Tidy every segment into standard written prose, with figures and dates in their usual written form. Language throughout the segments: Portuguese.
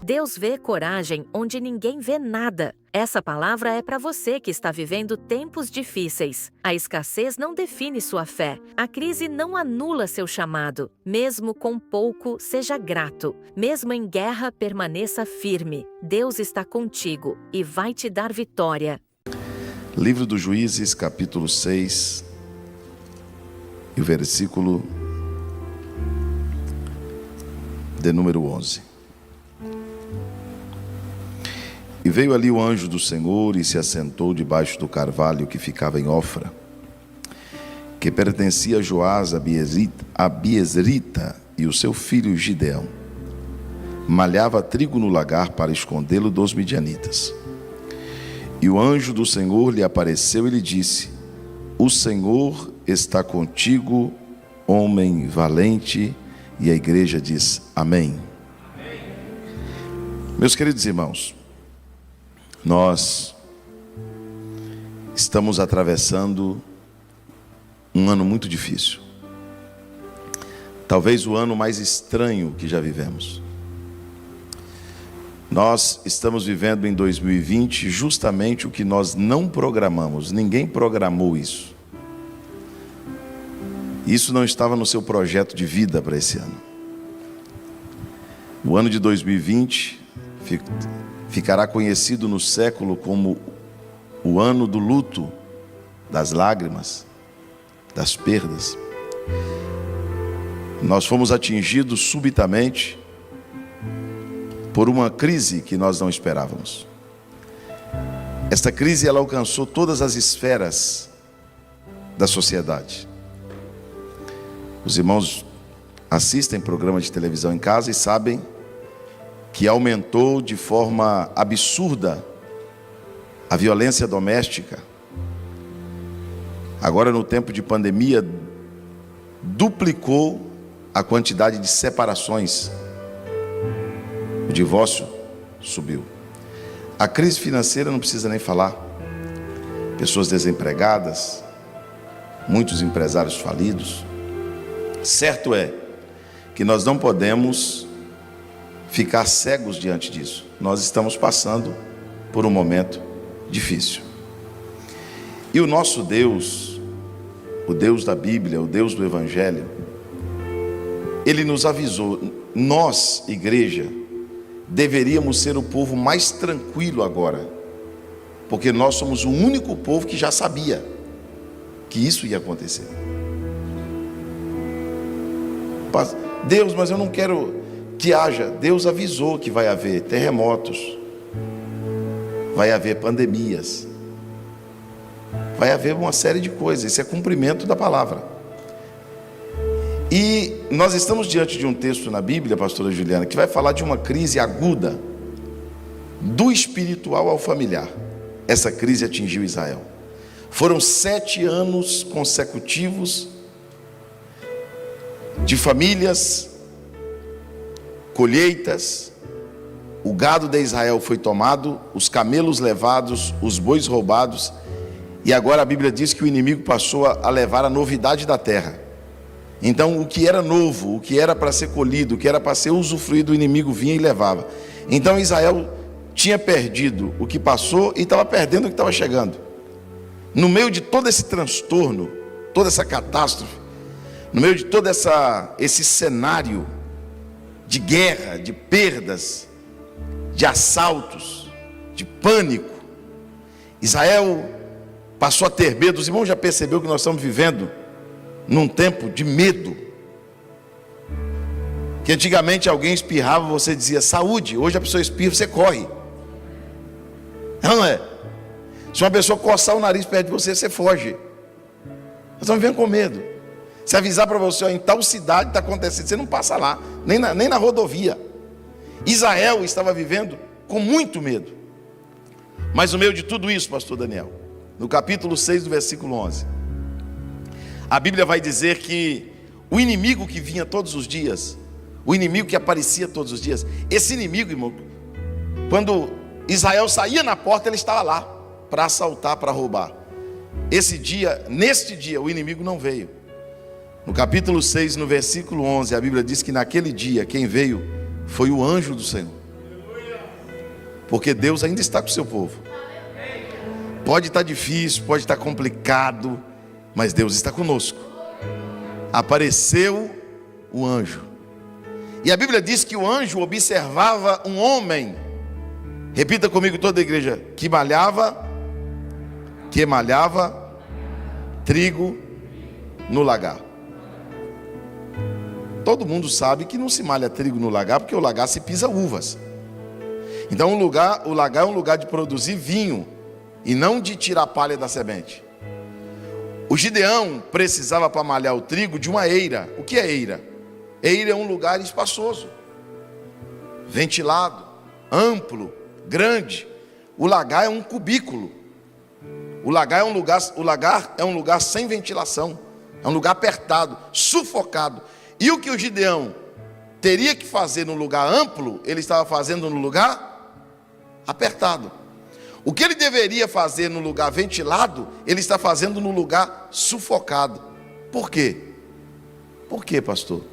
Deus vê coragem onde ninguém vê nada. Essa palavra é para você que está vivendo tempos difíceis. A escassez não define sua fé. A crise não anula seu chamado. Mesmo com pouco, seja grato. Mesmo em guerra, permaneça firme. Deus está contigo e vai te dar vitória. Livro dos Juízes, capítulo 6, e o versículo de número 11. E veio ali o anjo do Senhor e se assentou debaixo do carvalho que ficava em Ofra, que pertencia a Joás a Biezrita, e o seu filho Gideão malhava trigo no lagar para escondê-lo dos midianitas. E o anjo do Senhor lhe apareceu e lhe disse: O Senhor está contigo, homem valente. E a igreja diz amém. Amém. Meus queridos irmãos, nós estamos atravessando um ano muito difícil. Talvez o ano mais estranho que já vivemos. Nós estamos vivendo em 2020 justamente o que nós não programamos. Ninguém programou isso. Isso não estava no seu projeto de vida para esse ano. O ano de 2020 ficará conhecido no século como o ano do luto, das lágrimas, das perdas. Nós fomos atingidos subitamente por uma crise que nós não esperávamos. Esta crise, ela alcançou todas as esferas da sociedade. Os irmãos assistem programa de televisão em casa e sabem que aumentou de forma absurda a violência doméstica. Agora, no tempo de pandemia, duplicou a quantidade de separações. O divórcio subiu. A crise financeira não precisa nem falar. Pessoas desempregadas, muitos empresários falidos. Certo é que nós não podemos ficar cegos diante disso. Nós estamos passando por um momento difícil. E o nosso Deus, o Deus da Bíblia, o Deus do Evangelho, Ele nos avisou. Nós, igreja, deveríamos ser o povo mais tranquilo agora, porque nós somos o único povo que já sabia que isso ia acontecer. Deus, mas eu não quero que haja. Deus avisou que vai haver terremotos, vai haver pandemias, vai haver uma série de coisas. Isso é cumprimento da palavra. E nós estamos diante de um texto na Bíblia, pastora Juliana, que vai falar de uma crise aguda, do espiritual ao familiar. Essa crise atingiu Israel. Foram 7 anos consecutivos de famílias, colheitas, o gado de Israel foi tomado, os camelos levados, os bois roubados, e agora a Bíblia diz que o inimigo passou a levar a novidade da terra. Então o que era novo, o que era para ser colhido, o que era para ser usufruído, o inimigo vinha e levava. Então Israel tinha perdido o que passou e estava perdendo o que estava chegando. No meio de todo esse transtorno, toda essa catástrofe, no meio de todo esse cenário de guerra, de perdas, de assaltos, de pânico, Israel passou a ter medo. Os irmãos já perceberam que nós estamos vivendo num tempo de medo? Que antigamente alguém espirrava, você dizia saúde. Hoje a pessoa espirra, você corre. Não é? Se uma pessoa coçar o nariz perto de você, você foge. Nós estamos vivendo com medo. Se avisar para você, em tal cidade está acontecendo, você não passa lá, nem na rodovia. Israel estava vivendo com muito medo. Mas no meio de tudo isso, pastor Daniel, no capítulo 6 do versículo 11, a Bíblia vai dizer que o inimigo que vinha todos os dias, o inimigo que aparecia todos os dias, esse inimigo, irmão, quando Israel saía na porta, ele estava lá para assaltar, para roubar. Neste dia, o inimigo não veio. No capítulo 6, no versículo 11, a Bíblia diz que naquele dia, quem veio foi o anjo do Senhor. Porque Deus ainda está com o seu povo. Pode estar difícil, pode estar complicado, mas Deus está conosco. Apareceu o anjo. E a Bíblia diz que o anjo observava um homem. Repita comigo toda a igreja. Que malhava trigo no lagar. Todo mundo sabe que não se malha trigo no lagar, porque o lagar se pisa uvas. Então o lagar é um lugar de produzir vinho e não de tirar a palha da semente. O Gideão precisava, para malhar o trigo, de uma eira. O que é eira? Eira é um lugar espaçoso, ventilado, amplo, grande. O lagar é um cubículo. O lagar é um lugar sem ventilação. É um lugar apertado, sufocado. E o que o Gideão teria que fazer no lugar amplo, ele estava fazendo no lugar apertado. O que ele deveria fazer no lugar ventilado, ele está fazendo no lugar sufocado. Por quê? Por quê, pastor?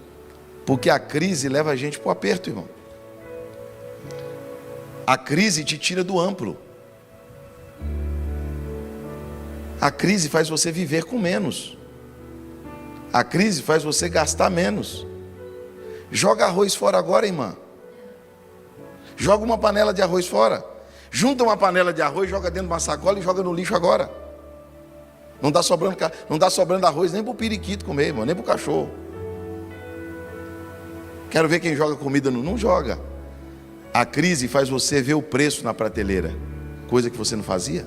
Porque a crise leva a gente para o aperto, irmão. A crise te tira do amplo. A crise faz você viver com menos. A crise faz você gastar menos. Joga arroz fora agora, irmã. Joga uma panela de arroz fora. Junta uma panela de arroz, joga dentro de uma sacola e joga no lixo agora. Não dá sobrando arroz nem para o periquito comer, irmão, nem para o cachorro. Quero ver quem joga comida não joga. A crise faz você ver o preço na prateleira, coisa que você não fazia.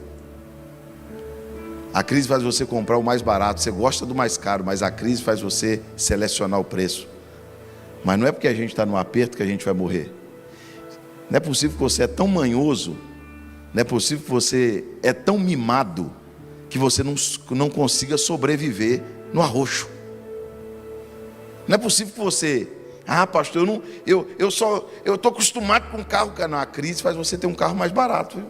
A crise faz você comprar o mais barato. Você gosta do mais caro, mas a crise faz você selecionar o preço. Mas não é porque a gente está no aperto que a gente vai morrer. Não é possível que você é tão manhoso, não é possível que você é tão mimado, que você não consiga sobreviver no arroxo. Não é possível que você... pastor, eu estou acostumado com um carro. Não, a crise faz você ter um carro mais barato, viu?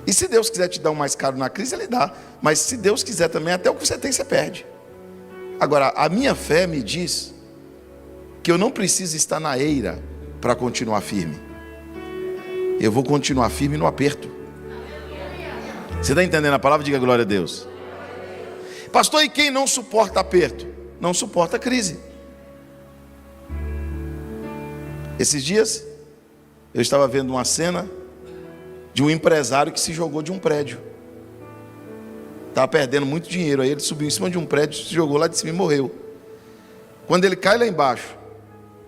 E se Deus quiser te dar um mais caro na crise, Ele dá. Mas se Deus quiser também, até o que você tem, você perde. Agora, a minha fé me diz que eu não preciso estar na eira para continuar firme. Eu vou continuar firme no aperto. Você está entendendo a palavra? Diga glória a Deus. Pastor, e quem não suporta aperto? Não suporta crise. Esses dias, eu estava vendo uma cena de um empresário que se jogou de um prédio. Estava perdendo muito dinheiro. Aí ele subiu em cima de um prédio, se jogou lá de cima e morreu. Quando ele cai lá embaixo,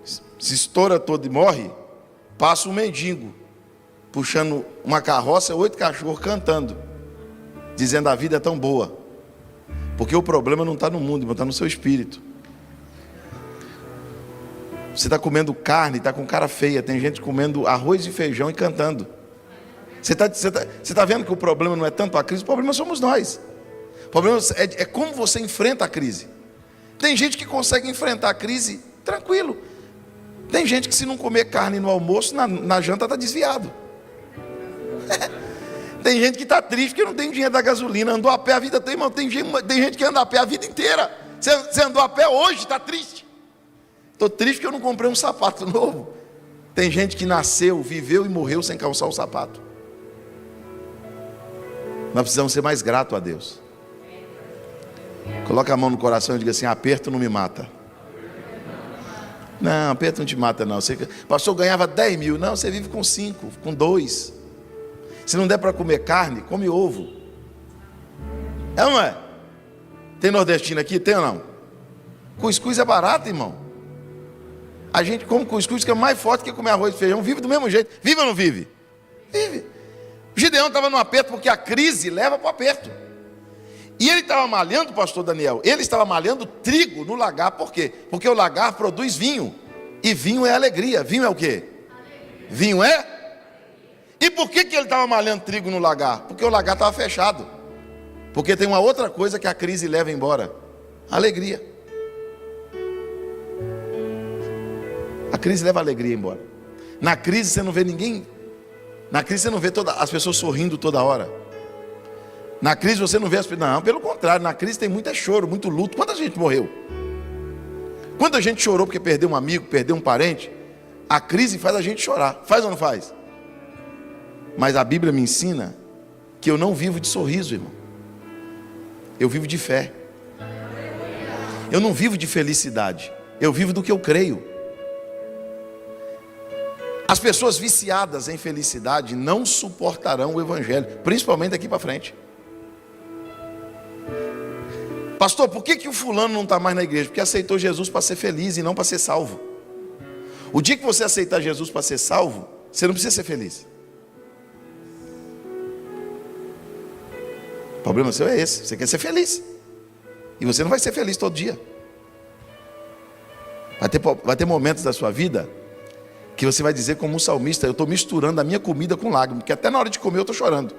se estoura todo e morre, passa um mendigo, puxando uma carroça, 8 cachorros cantando, dizendo: a vida é tão boa. Porque o problema não está no mundo, está no seu espírito. Você está comendo carne, está com cara feia. Tem gente comendo arroz e feijão e cantando. Você está vendo que o problema não é tanto a crise, o problema somos nós. O problema é como você enfrenta a crise. Tem gente que consegue enfrentar a crise tranquilo. Tem gente que, se não comer carne no almoço, na janta está desviado. Tem gente que está triste porque não tem dinheiro da gasolina, andou a pé a vida toda. Irmão, tem gente que anda a pé a vida inteira. Você andou a pé hoje, está triste. Estou triste porque eu não comprei um sapato novo. Tem gente que nasceu, viveu e morreu sem calçar o sapato. Nós precisamos ser mais gratos a Deus. Coloca a mão no coração e diga assim: aperto não me mata. Não, aperto não te mata não. Pastor, ganhava 10 mil. Não, você vive com 5, com 2. Se não der para comer carne, come ovo. É ou não é? Tem nordestino aqui? Tem ou não? Cuscuz é barato, irmão. A gente come cuscuz que é mais forte que comer arroz e feijão. Vive do mesmo jeito. Vive ou não vive? Vive. O Gideão estava no aperto porque a crise leva para o aperto. E ele estava malhando, pastor Daniel, ele estava malhando trigo no lagar. Por quê? Porque o lagar produz vinho. E vinho é alegria. Vinho é o quê? Alegria. Vinho é? E por que ele estava malhando trigo no lagar? Porque o lagar estava fechado. Porque tem uma outra coisa que a crise leva embora: alegria. A crise leva a alegria embora. Na crise você não vê ninguém. Na crise você não vê as pessoas sorrindo toda hora. Na crise você não vê as pessoas. Não, pelo contrário, na crise tem muito choro, muito luto. Quanta gente morreu? Quanta gente chorou porque perdeu um amigo, perdeu um parente? A crise faz a gente chorar. Faz ou não faz? Mas a Bíblia me ensina que eu não vivo de sorriso, irmão. Eu vivo de fé. Eu não vivo de felicidade. Eu vivo do que eu creio. As pessoas viciadas em felicidade não suportarão o Evangelho, principalmente daqui para frente. Pastor, por que o fulano não está mais na igreja? Porque aceitou Jesus para ser feliz e não para ser salvo. O dia que você aceitar Jesus para ser salvo, você não precisa ser feliz. O problema seu é esse, você quer ser feliz. E você não vai ser feliz todo dia. Vai ter momentos da sua vida que você vai dizer como um salmista: eu estou misturando a minha comida com lágrimas, porque até na hora de comer eu estou chorando.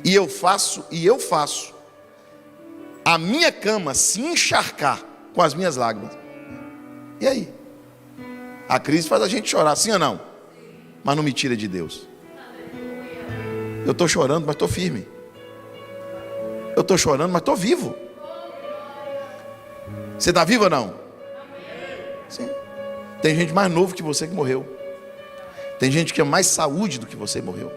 E eu faço a minha cama se encharcar com as minhas lágrimas. E aí? A crise faz a gente chorar, sim ou não? Mas não me tira de Deus. Eu estou chorando, mas estou firme. Eu estou chorando, mas estou vivo. Você está vivo ou não? Sim. Tem gente mais novo que você que morreu. Tem gente que tinha mais saúde do que você morreu.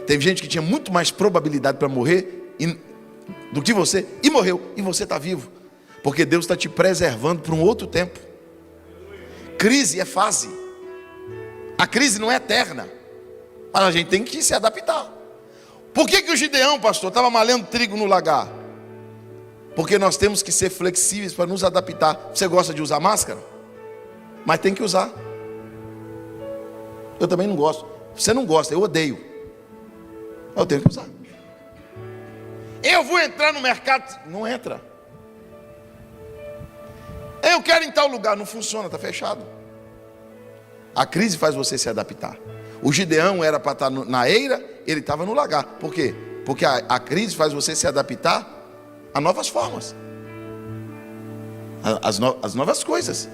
Tem gente que tinha muito mais probabilidade para morrer do que você e morreu. E você está vivo. Porque Deus está te preservando para um outro tempo. Crise é fase. A crise não é eterna. Mas a gente tem que se adaptar. Por que o Gideão, pastor, estava malhando trigo no lagar? Porque nós temos que ser flexíveis para nos adaptar. Você gosta de usar máscara? Mas tem que usar. Eu também não gosto. Você não gosta, eu odeio. Eu tenho que usar. Eu vou entrar no mercado. Não entra. Eu quero em tal lugar. Não funciona, está fechado. A crise faz você se adaptar. O Gideão era para estar na eira, ele estava no lagar. Por quê? Porque a crise faz você se adaptar a novas formas, as novas coisas.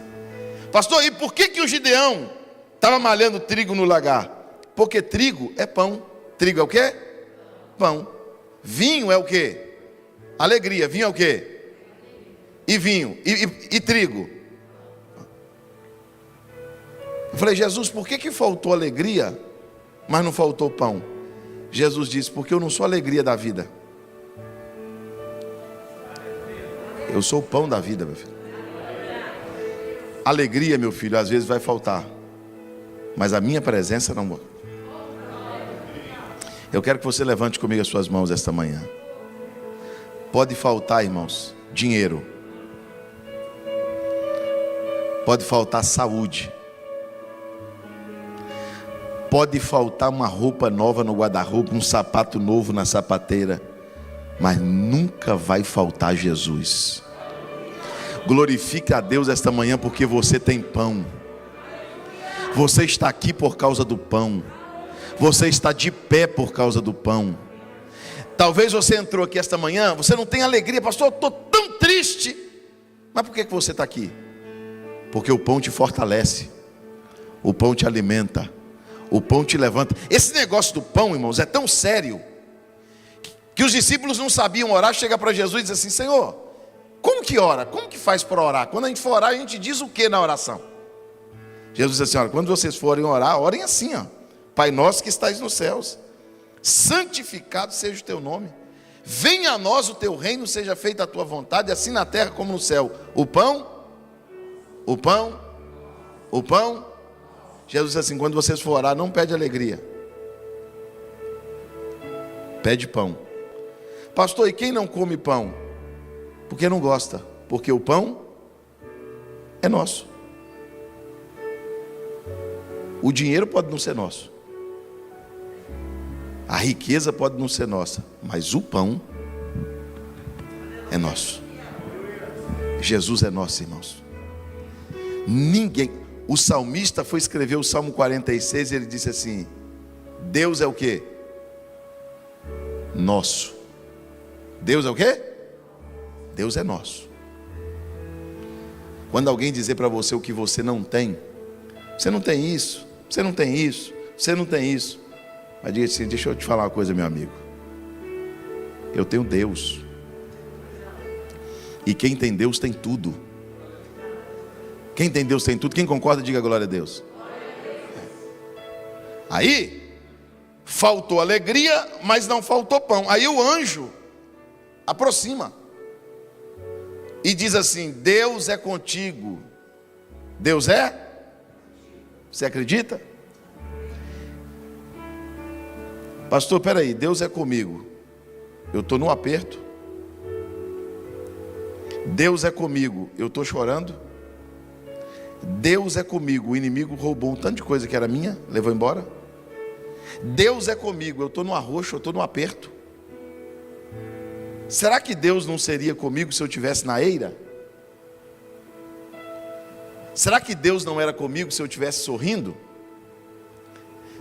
Pastor, e por que o Gideão estava malhando trigo no lagar? Porque trigo é pão. Trigo é o quê? Pão. Vinho é o quê? Alegria. Vinho é o quê? E vinho. E trigo. Eu falei: Jesus, por que faltou alegria, mas não faltou pão? Jesus disse: porque eu não sou a alegria da vida. Eu sou o pão da vida, meu filho. Alegria, meu filho, às vezes vai faltar, mas a minha presença não. Eu quero que você levante comigo as suas mãos esta manhã. Pode faltar, irmãos, dinheiro. Pode faltar saúde. Pode faltar uma roupa nova no guarda-roupa, um sapato novo na sapateira, mas nunca vai faltar Jesus. Glorifique a Deus esta manhã, porque você tem pão. Você está aqui por causa do pão. Você está de pé por causa do pão. Talvez você entrou aqui esta manhã, você não tem alegria. Pastor, eu estou tão triste. Mas por que você está aqui? Porque o pão te fortalece. O pão te alimenta. O pão te levanta. Esse negócio do pão, irmãos, é tão sério que os discípulos não sabiam orar. Chega para Jesus e diz assim: Senhor, como que ora? Como que faz para orar? Quando a gente for orar, a gente diz o que na oração? Jesus diz assim: olha, quando vocês forem orar, orem assim, ó: Pai nosso que estais nos céus, santificado seja o teu nome. Venha a nós o teu reino, seja feita a tua vontade, assim na terra como no céu. O pão. Jesus diz assim: quando vocês for orar, não pede alegria, pede pão. Pastor, e quem não come pão? Porque não gosta. Porque o pão é nosso. O dinheiro pode não ser nosso, a riqueza pode não ser nossa, mas o pão é nosso. Jesus é nosso, irmãos. Ninguém. O salmista foi escrever o Salmo 46 e ele disse assim: Deus é o quê? Nosso. Deus é o quê? Deus é nosso. Quando alguém dizer para você o que você não tem isso, você não tem isso, você não tem isso, mas diga assim: deixa eu te falar uma coisa, meu amigo, eu tenho Deus, e quem tem Deus tem tudo. Quem tem Deus tem tudo. Quem concorda, diga glória a Deus. Aí faltou alegria, mas não faltou pão. Aí o anjo aproxima e diz assim: Deus é contigo. Deus é? Você acredita? Pastor, peraí, Deus é comigo. Eu estou no aperto. Deus é comigo, eu estou chorando. Deus é comigo, o inimigo roubou um tanto de coisa que era minha, levou embora. Deus é comigo, eu estou no arroxo, eu estou no aperto. Será que Deus não seria comigo se eu estivesse na eira? Será que Deus não era comigo se eu estivesse sorrindo?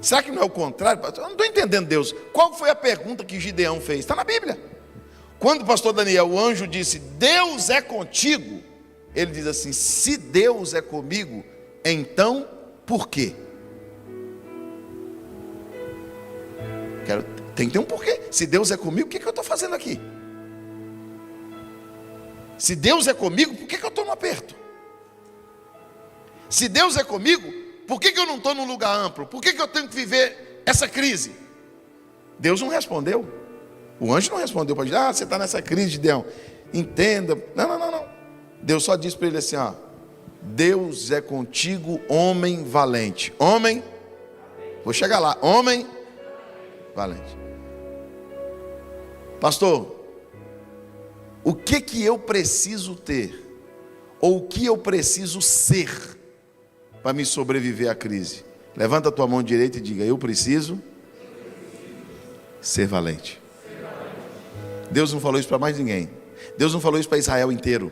Será que não é o contrário? Eu não estou entendendo Deus. Qual foi a pergunta que Gideão fez? Está na Bíblia. Quando o pastor Daniel, o anjo disse, Deus é contigo, ele diz assim: se Deus é comigo, então por quê? Tem que ter um porquê. Se Deus é comigo, o que eu estou fazendo aqui? Se Deus é comigo, por que eu estou no aperto? Se Deus é comigo, por que eu não estou num lugar amplo? Por que eu tenho que viver essa crise? Deus não respondeu. O anjo não respondeu para ele: você está nessa crise, Gideão, entenda. Não. Deus só disse para ele assim: Deus é contigo, homem valente. Homem, vou chegar lá, homem valente. Pastor, o que eu preciso ter, ou o que eu preciso ser para me sobreviver à crise? Levanta a tua mão direita e diga: eu preciso ser valente. Deus não falou isso para mais ninguém. Deus não falou isso para Israel inteiro.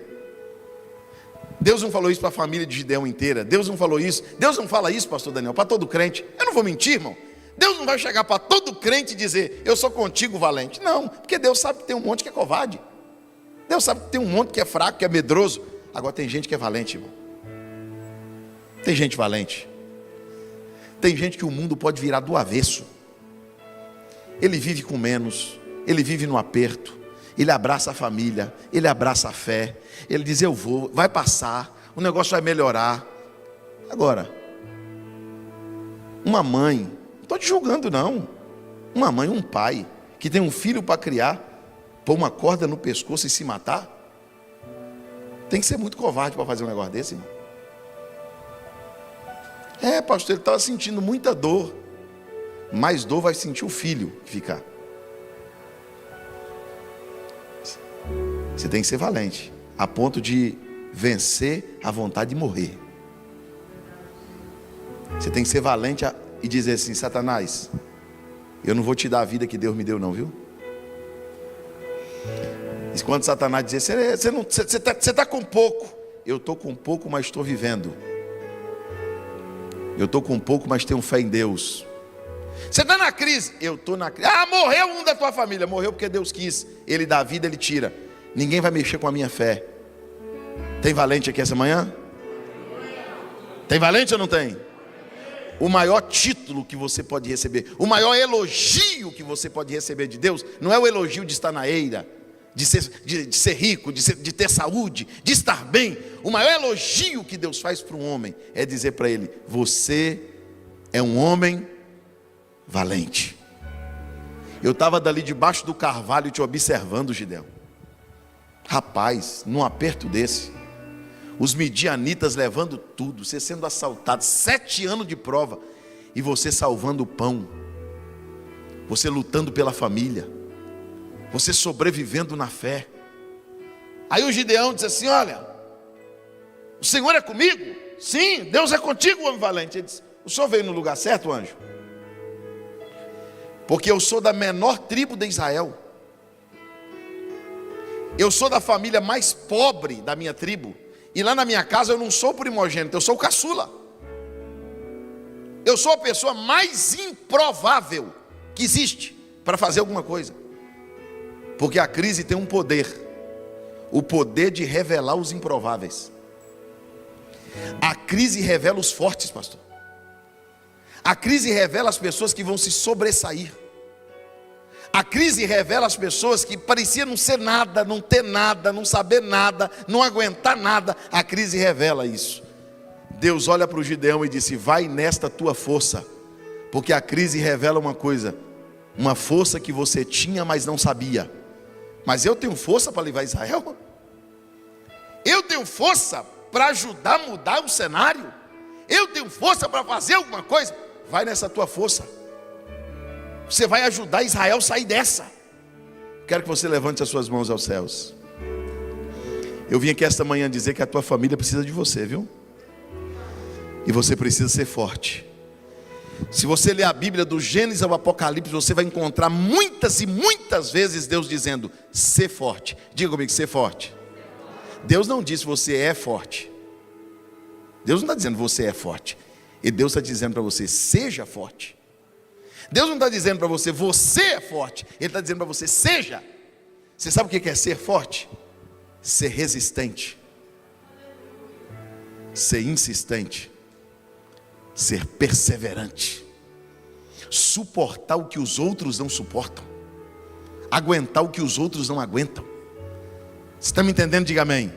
Deus não falou isso para a família de Gideão inteira. Deus não falou isso. Deus não fala isso, pastor Daniel, para todo crente. Eu não vou mentir, irmão. Deus não vai chegar para todo crente e dizer: eu sou contigo, valente. Não, porque Deus sabe que tem um monte que é covarde. Deus sabe que tem um monte que é fraco, que é medroso. Agora tem gente que é valente, irmão. Tem gente valente. Tem gente que o mundo pode virar do avesso. Ele vive com menos, ele vive no aperto, ele abraça a família, ele abraça a fé, ele diz: eu vou, vai passar, o negócio vai melhorar. Agora, uma mãe, não estou te julgando não, uma mãe, um pai, que tem um filho para criar, pôr uma corda no pescoço e se matar, tem que ser muito covarde para fazer um negócio desse, irmão. Pastor, ele estava sentindo muita dor. Mais dor vai sentir o filho que ficar. Você tem que ser valente, a ponto de vencer a vontade de morrer. Você tem que ser valente e dizer assim: Satanás, eu não vou te dar a vida que Deus me deu não, viu? E quando Satanás dizer: você está com pouco. Eu estou com pouco, mas estou vivendo. Eu estou com pouco, mas tenho fé em Deus. Você está na crise? Eu estou na crise. Morreu um da tua família. Morreu porque Deus quis. Ele dá a vida, Ele tira. Ninguém vai mexer com a minha fé. Tem valente aqui essa manhã? Tem valente ou não tem? O maior título que você pode receber, o maior elogio que você pode receber de Deus, não é o elogio de estar na eira, de ser rico, de ter saúde, de estar bem. O maior elogio que Deus faz para um homem é dizer para ele: você é um homem valente. Eu estava dali debaixo do carvalho te observando, Gideão. Rapaz, num aperto desse, os midianitas levando tudo, você sendo assaltado, 7 anos de prova, e você salvando o pão, você lutando pela família, você sobrevivendo na fé. Aí o Gideão diz assim: olha, o Senhor é comigo? Sim, Deus é contigo, homem valente. Ele diz: o senhor veio no lugar certo, anjo? Porque eu sou da menor tribo de Israel. Eu sou da família mais pobre da minha tribo. E lá na minha casa eu não sou primogênito, eu sou o caçula. Eu sou a pessoa mais improvável que existe para fazer alguma coisa. Porque a crise tem um poder. O poder de revelar os improváveis. A crise revela os fortes, pastor. A crise revela as pessoas que vão se sobressair. A crise revela as pessoas que parecia não ser nada, não ter nada, não saber nada, não aguentar nada. A crise revela isso. Deus olha para o Gideão e disse: vai nesta tua força, porque a crise revela uma coisa: Uma força que você tinha, mas não sabia. Mas eu tenho força para levar Israel? Eu tenho força para ajudar a mudar o cenário? Eu tenho força para fazer alguma coisa? Vai nessa tua força. Você vai ajudar Israel a sair dessa. Quero que você levante as suas mãos aos céus. Eu vim aqui esta manhã dizer que a tua família precisa de você, viu? E você precisa ser forte. Se você ler a Bíblia do Gênesis ao Apocalipse, você vai encontrar muitas e muitas vezes Deus dizendo: ser forte. Diga comigo, ser forte. Deus não disse você é forte. Deus não está dizendo você é forte. E Deus está dizendo para você, seja forte. Deus não está dizendo para você, você é forte. Ele está dizendo para você, seja. Você sabe o que é ser forte? Ser resistente. Ser insistente. Ser perseverante. Suportar o que os outros não suportam. Aguentar o que os outros não aguentam. Você está me entendendo? Diga amém.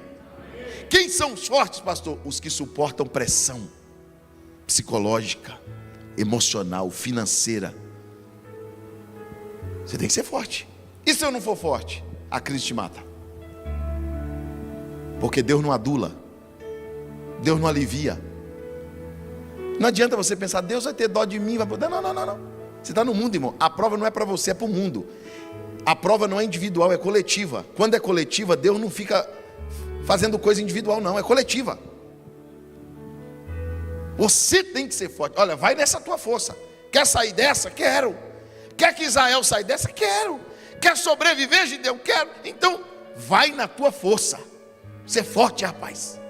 Quem são os fortes, pastor? Os que suportam pressão psicológica, emocional, financeira. Você tem que ser forte. E se eu não for forte? A crise te mata. Porque Deus não adula. Deus não alivia. Não adianta você pensar, Deus vai ter dó de mim. Vai... Não. Você está no mundo, irmão. A prova não é para você, é para o mundo. A prova não é individual, é coletiva. Quando é coletiva, Deus não fica fazendo coisa individual, não. É coletiva. Você tem que ser forte. Olha, vai nessa tua força. Quer sair dessa? Quero. Quer que Israel saia dessa? Quero. Quer sobreviver, Gideão? Quero. Então, vai na tua força. Ser forte, rapaz.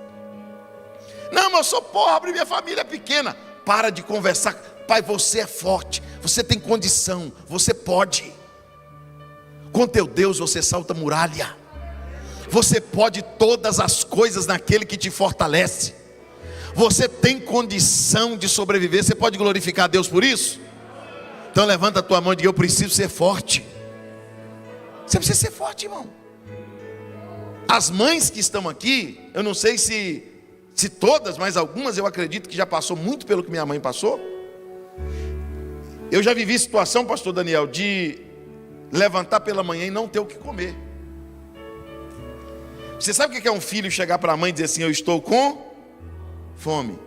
Não, mas eu sou pobre, minha família é pequena. Para de conversar. Pai, você é forte. Você tem condição. Você pode. Com teu Deus você salta muralha. Você pode todas as coisas naquele que te fortalece. Você tem condição de sobreviver. Você pode glorificar a Deus por isso? Então levanta a tua mão e diga: eu preciso ser forte. Você precisa ser forte, irmão. As mães que estão aqui, eu não sei se todas, mas algumas eu acredito que já passou muito pelo que minha mãe passou. Eu já vivi situação, pastor Daniel, de levantar pela manhã e não ter o que comer. Você sabe o que é um filho chegar para a mãe e dizer assim: eu estou com fome?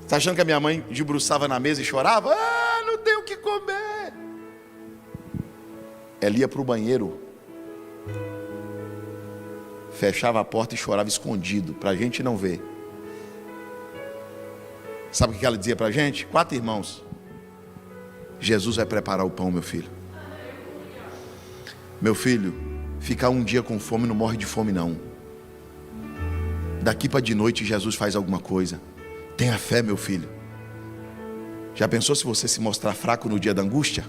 Está achando que a minha mãe debruçava na mesa e chorava? Ah, não tenho o que comer. Ela ia para o banheiro, fechava a porta e chorava escondido, para a gente não ver. Sabe o que ela dizia para a gente? 4 irmãos: Jesus vai preparar o pão, meu filho. Meu filho, ficar um dia com fome não morre de fome não. Daqui para de noite Jesus faz alguma coisa. Tenha fé, meu filho. Já pensou se você se mostrar fraco no dia da angústia?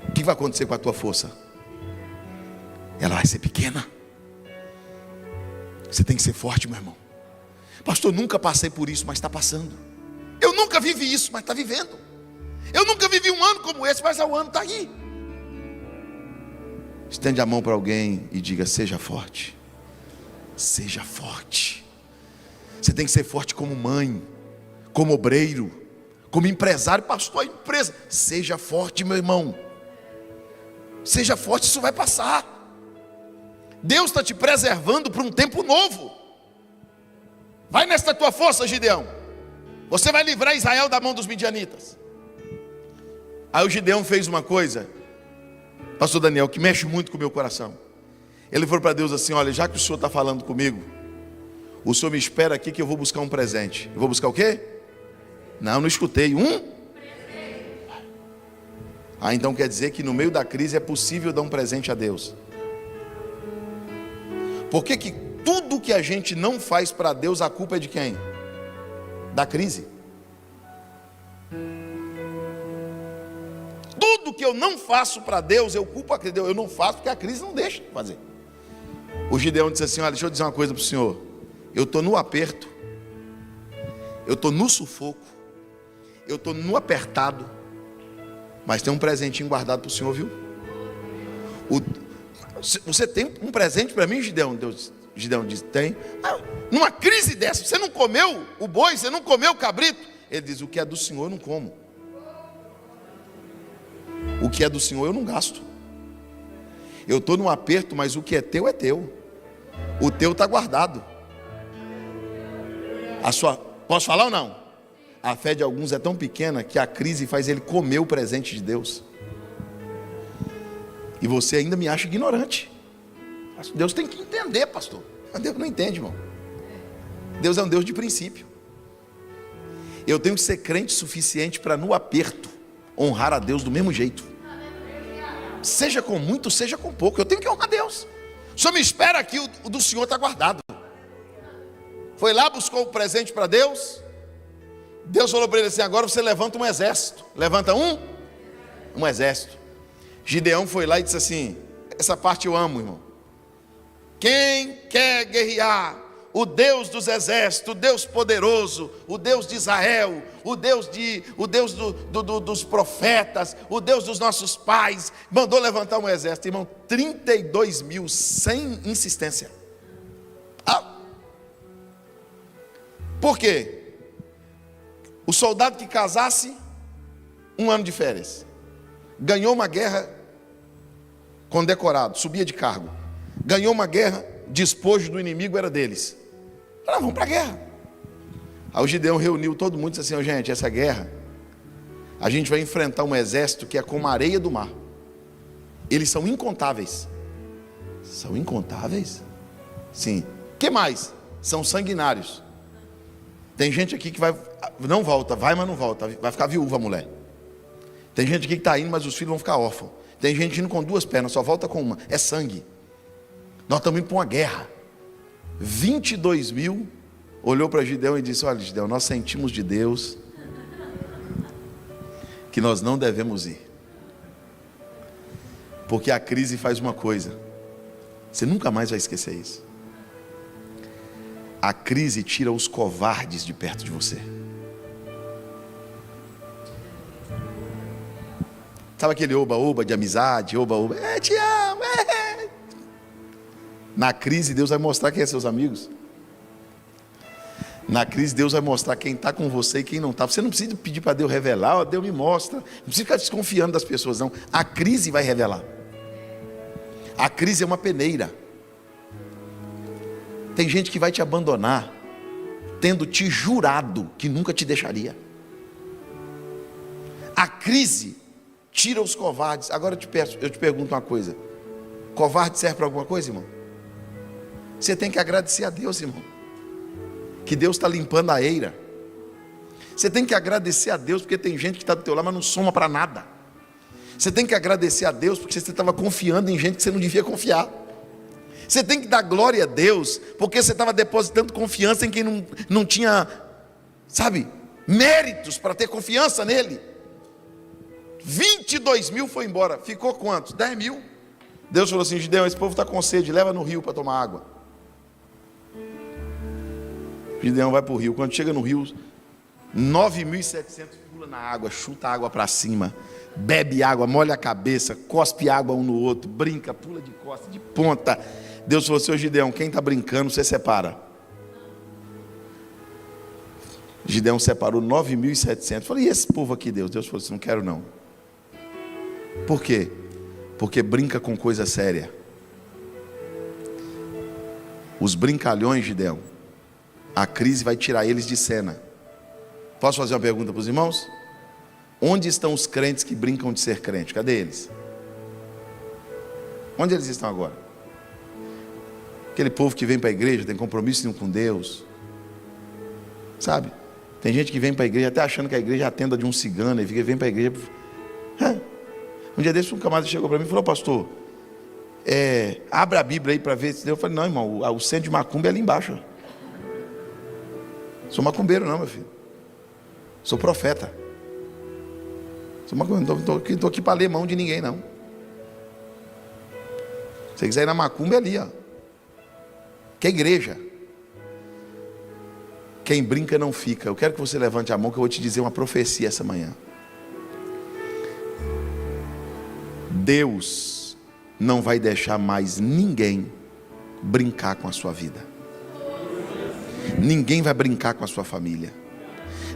O que vai acontecer com a tua força? Ela vai ser pequena. Você tem que ser forte, meu irmão. Pastor, nunca passei por isso, mas está passando. Eu nunca vivi isso, mas está vivendo. Eu nunca vivi um ano como esse, mas o ano está aí. Estende a mão para alguém e diga: seja forte. Seja forte. Você tem que ser forte como mãe, como obreiro, como empresário. Pastor, a empresa. Seja forte, meu irmão. Seja forte, isso vai passar. Deus está te preservando para um tempo novo. Vai nesta tua força, Gideão. Você vai livrar Israel da mão dos midianitas. Aí o Gideão fez uma coisa, pastor Daniel, que mexe muito com o meu coração. Ele falou para Deus assim: olha, já que o Senhor está falando comigo, o Senhor me espera aqui que eu vou buscar um presente. Eu vou buscar o quê? Não escutei. Então quer dizer que no meio da crise é possível dar um presente a Deus. Por que tudo que a gente não faz para Deus, a culpa é de quem? Da crise. Tudo que eu não faço para Deus, eu culpo a crise. Eu não faço porque a crise não deixa de fazer. O Gideão disse assim: olha, deixa eu dizer uma coisa para o senhor. Eu estou no aperto, eu estou no sufoco, eu estou no apertado, mas tem um presentinho guardado para o senhor, viu? Você tem um presente para mim, Gideão? Gideão disse: tem. Numa crise dessa, você não comeu o boi, você não comeu o cabrito? Ele diz: o que é do senhor eu não como. O que é do Senhor eu não gasto. Eu estou num aperto, mas o que é teu é teu. O teu está guardado. Posso falar ou não? A fé de alguns é tão pequena que a crise faz ele comer o presente de Deus. E você ainda me acha ignorante. Deus tem que entender, pastor. Mas Deus não entende, irmão. Deus é um Deus de princípio. Eu tenho que ser crente suficiente para, no aperto, honrar a Deus do mesmo jeito. Seja com muito, seja com pouco. Eu tenho que honrar a Deus. O Senhor me espera aqui, o do Senhor está guardado. Foi lá, buscou o presente para Deus. Deus falou para ele assim: agora você levanta um exército. Levanta um exército. Gideão foi lá e disse assim: essa parte eu amo, irmão. Quem quer guerrear? O Deus dos exércitos, o Deus poderoso, o Deus de Israel, o Deus dos profetas, o Deus dos nossos pais, mandou levantar um exército, irmão, 32 mil, sem insistência. Por quê? O soldado que casasse, 1 ano de férias, ganhou uma guerra condecorado, subia de cargo, ganhou uma guerra, despojo do inimigo era deles. Vamos para a guerra. Aí o Gideão reuniu todo mundo e disse assim: gente, essa guerra, a gente vai enfrentar um exército que é como a areia do mar. Eles são incontáveis. São incontáveis? Sim. O que mais? São sanguinários. Tem gente aqui que não volta, vai, mas não volta, vai ficar viúva a mulher. Tem gente aqui que está indo, mas os filhos vão ficar órfãos. Tem gente indo com 2 pernas, só volta com uma. É sangue. Nós estamos indo para uma guerra. 22 mil, olhou para Gideão e disse: olha, Gideão, nós sentimos de Deus que nós não devemos ir. Porque a crise faz uma coisa, você nunca mais vai esquecer isso. A crise tira os covardes de perto de você. Sabe aquele oba-oba de amizade, oba-oba, te amo, Na crise Deus vai mostrar quem é seus amigos. Na crise Deus vai mostrar quem está com você e quem não está. Você não precisa pedir para Deus revelar, Deus me mostra. Não precisa ficar desconfiando das pessoas, não. A crise vai revelar. A crise é uma peneira. Tem gente que vai te abandonar, tendo te jurado que nunca te deixaria. A crise tira os covardes. Agora eu te pergunto uma coisa: covarde serve para alguma coisa, irmão? Você tem que agradecer a Deus, irmão, que Deus está limpando a eira. Você tem que agradecer a Deus porque tem gente que está do teu lado, mas não soma para nada. Você tem que agradecer a Deus porque você estava confiando em gente que você não devia confiar. Você tem que dar glória a Deus porque você estava depositando confiança em quem não tinha, sabe, méritos para ter confiança nele. 22 mil foi embora.Ficou quantos? 10 mil. Deus falou assim: Gideão, esse povo está com sede, leva no rio para tomar água. Gideão vai para o rio. Quando chega no rio, 9.700 pula na água, chuta a água para cima, bebe água, molha a cabeça, cospe água um no outro, brinca, pula de costa, de ponta. Deus falou assim: Gideão, quem está brincando, você separa. Gideão separou 9.700. Falei: e esse povo aqui, Deus? Deus falou assim: não quero não. Por quê? Porque brinca com coisa séria. Os brincalhões, Gideão, a crise vai tirar eles de cena. Posso fazer uma pergunta para os irmãos? Onde estão os crentes que brincam de ser crente? Cadê eles? Onde eles estão agora? Aquele povo que vem para a igreja, tem compromisso nenhum com Deus, sabe? Tem gente que vem para a igreja até achando que a igreja é a tenda de um cigano, e vem para a igreja. Um dia desse um camarada chegou para mim e falou: pastor, abre a Bíblia aí para ver. Eu falei: não, irmão, o centro de macumba é ali embaixo. Sou macumbeiro não, meu filho. Sou profeta. Não estou aqui para ler mão de ninguém, não. Se você quiser ir na macumba, é ali, ó. Que é igreja. Quem brinca não fica. Eu quero que você levante a mão, que eu vou te dizer uma profecia essa manhã. Deus não vai deixar mais ninguém brincar com a sua vida. Ninguém vai brincar com a sua família.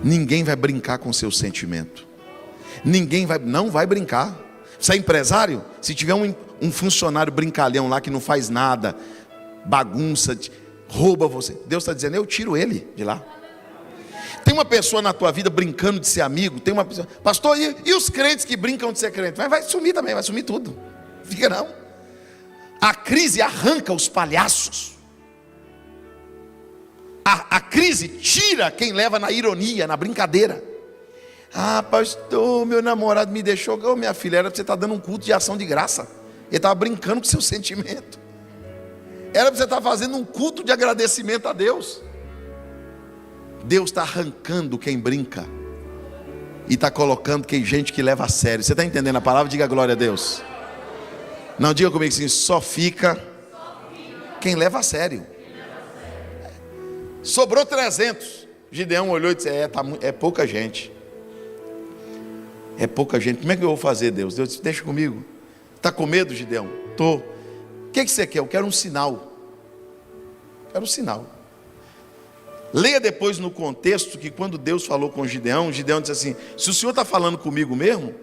Ninguém vai brincar com o seu sentimento. Não vai brincar. Você é empresário? Se tiver um funcionário brincalhão lá que não faz nada, bagunça, rouba você, Deus está dizendo, eu tiro ele de lá. Tem uma pessoa na tua vida brincando de ser amigo, tem uma pessoa, pastor, e os crentes que brincam de ser crente? Vai sumir também, vai sumir tudo. Fica não. A crise arranca os palhaços. A crise tira quem leva na ironia, na brincadeira. Ah, pastor, meu namorado me deixou. Ô, minha filha, era para você estar dando um culto de ação de graça. Ele estava brincando com seu sentimento. Era para você estar fazendo um culto de agradecimento a Deus. Deus está arrancando quem brinca e está colocando gente que leva a sério. Você está entendendo a palavra? Diga glória a Deus. Não, diga comigo assim, só fica quem leva a sério. Sobrou 300. Gideão olhou e disse, é pouca gente. É pouca gente. Como é que eu vou fazer, Deus? Deus disse, deixa comigo. Está com medo, Gideão? Estou. O que você quer? Eu quero um sinal. Quero um sinal. Leia depois no contexto que quando Deus falou com Gideão, Gideão disse assim, se o Senhor está falando comigo mesmo,